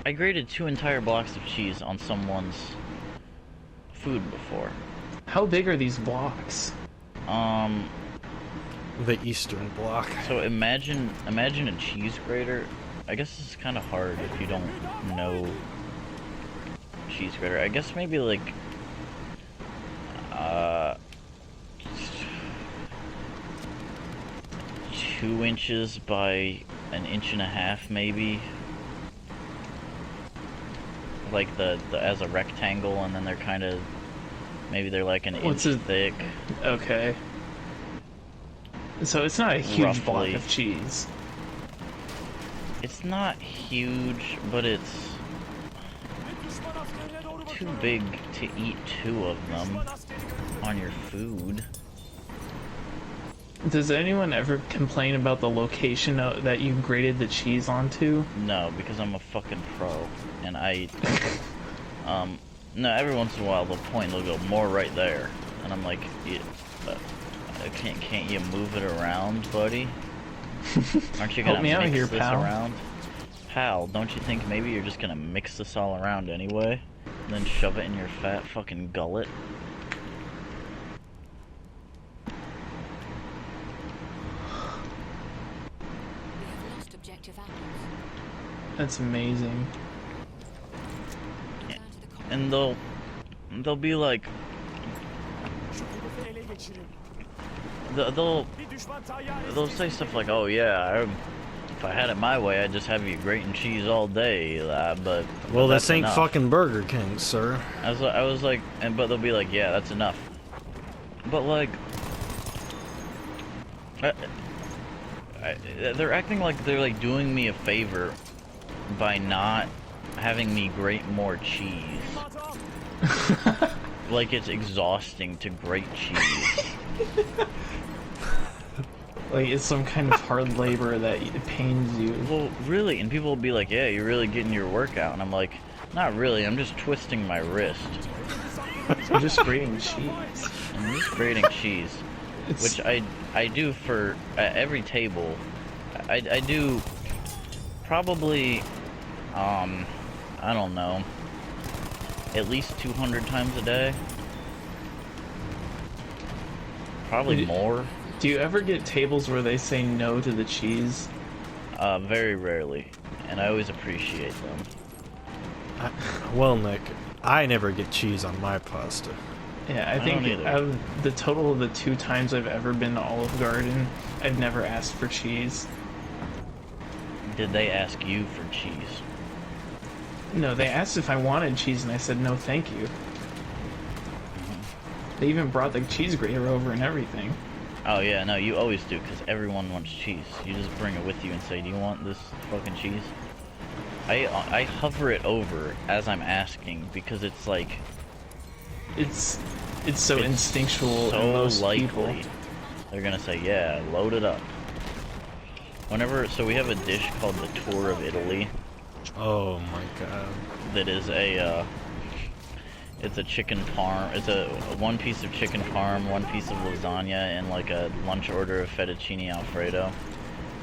I grated 2 entire blocks of cheese on someone's food before. How big are these blocks? The Eastern Bloc. So imagine a cheese grater. I guess this is kind of hard if you don't know cheese grater. I guess maybe like 2 inches by 1.5 inches, maybe. Like the as a rectangle, and then they're kind of maybe they're like an inch thick. Okay. So it's not a huge block Roughly. of cheese. It's not huge, but it's too big to eat 2 of them on your food. Does anyone ever complain about the location that you grated the cheese onto? No, because I'm a fucking pro, and no, every once in a while they'll point, they'll go, more right there, and I'm like, yeah, can't you move it around, buddy? Aren't you gonna Help me out mix here, this pal. around? Pal, don't you think maybe you're just gonna mix this all around anyway, and then shove it in your fat fucking gullet? That's amazing. And they'll be like, they'll say stuff like, oh yeah, if I had it my way, I'd just have you grating cheese all day, but Well, that's this ain't enough. fucking Burger King, sir. I was like, but they'll be like, yeah, that's enough. But like, they're acting like they're like doing me a favor by not having me grate more cheese. Like it's exhausting to grate cheese. Like it's some kind of hard labor that it pains you. Well, really, and people will be like, yeah, you're really getting your workout, and I'm like, not really, I'm just twisting my wrist. I'm just grating cheese. I'm just grating cheese, It's, which I do for every table. I do probably, I don't know, at least 200 times a day. Probably more. do you ever get tables where they say no to the cheese? Very rarely, and I always appreciate them. Well, Nick, I never get cheese on my pasta. Yeah, I don't think either. out of the total of the 2 times I've ever been to Olive Garden, I've never asked for cheese. Did they ask you for cheese? No, they asked if I wanted cheese and I said no thank you. They even brought the cheese grater over and everything. Oh yeah, no, you always do, because everyone wants cheese. You just bring it with you and say, do you want this fucking cheese? I hover it over as I'm asking, because it's like... It's so It's instinctual in so most likely people. they're gonna say, yeah, load it up. So we have a dish called the Tour of Italy Oh my god. that is it's a chicken parm. It's a 1 piece of chicken parm, 1 piece of lasagna, and like a lunch order of fettuccine alfredo.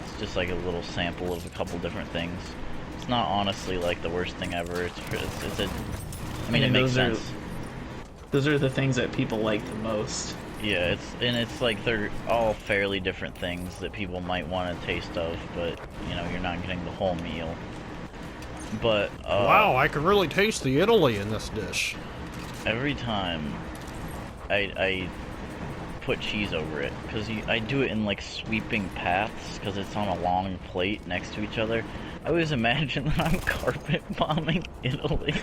It's just like a little sample of a couple different things. It's not honestly like the worst thing ever. It's a. I mean, it makes sense. Those are the things that people like the most. Yeah, it's like they're all fairly different things that people might want a taste of, but you know, you're not getting the whole meal. But Wow, I can really taste the Italy in this dish. every time I put cheese over it, because I do it in like sweeping paths, because it's on a long plate next to each other. I always imagine that I'm carpet bombing Italy.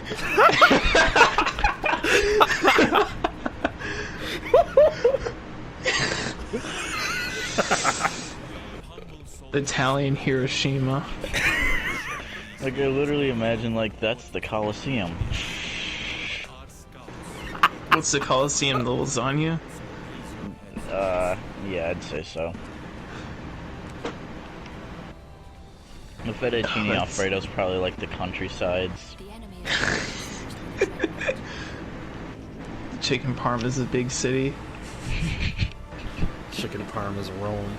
Italian Hiroshima. Like I literally imagine like that's the Colosseum. What's the Colosseum? The lasagna? Yeah, I'd say so. The fettuccine that's- alfredo's probably like the countrysides. Chicken parm is a big city. Chicken parm is Rome.